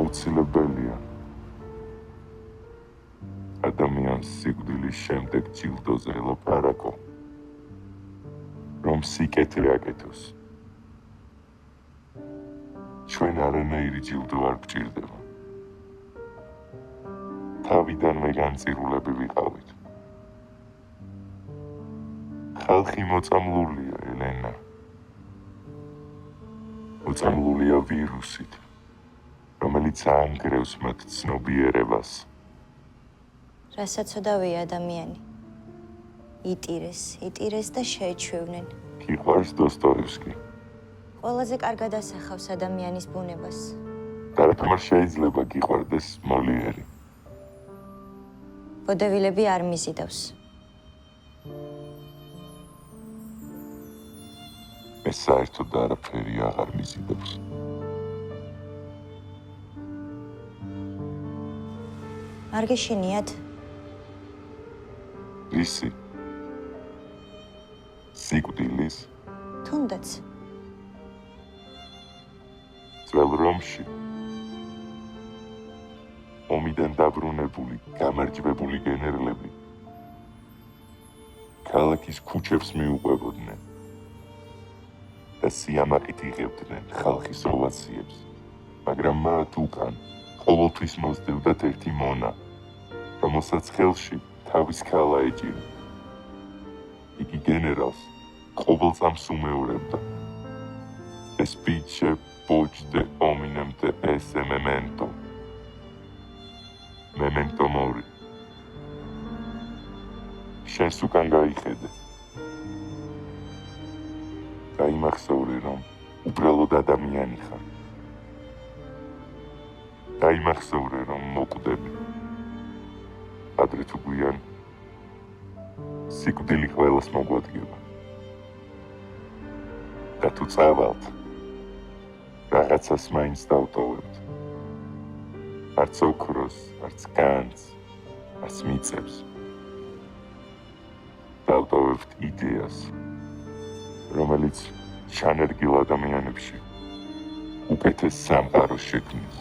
აუცილებელია ადამიანს სიკვდილის შემდეგ ჯილდოზე ელაპარაკო, რომ სიკეთე აკეთოს. ჩვენ არანაირი ჯილდო არ გვჭირდება. თავიდანვე განწირულები ვიყავით. ხალხი მოწამლულია, ელენა. მოწამლულია ვირუსით, რომელიც აანგრევს მათ ცნობიერებას. რასაცოდავია ადამიანი. იტირეს და შეეჩვევნენ. გიყვარს დოსტოევსკი. ყველაზე კარგად ასახავს ადამიანის ბუნებას. არაფერ შეიძლება გიყვარდეს მოლიერი. ბოდევილები არ მიზიდავს. მე საერთოდ არაფერი აღარ მიზიდებს. არ გეშინიათ? ისი? სიკვდილის? თუნდაც. ძველ რომში ომიდან დაბრუნებული, გამარჯვებული გენერლები ქალაქის ქუჩებს მიუყვებოდნენ და სიამაყით იღებდნენ ხალხის ოვაციებს, მაგრამ მათ უკან ყოველთვის მოსდევდათ ერთი მონა, რომელსაც ხელში თავის ქალა ეჭირა. იგი გენერალს ყოველწამს უმეორებდა. Specie voci de hominem de esse memento. Memento mori. შენს უკან გაიხედე. გაიმახსოვრე, რომ უბრალოდ ადამიანი ხარ. გაიმახსოვრე, რომ მოკვდები. ადრე თუ გვიან სიკვდილი ყველას მოგვადგება. და თუ წავალთ, რაღაცას მაინც დავტოვებთ. არც ოქროს, არც განძს, არც მიწებს. დავტოვებთ იდეას, რომელიც ჩანერგილ ადამიანებში უკეთეს სამყაროს შექმნის.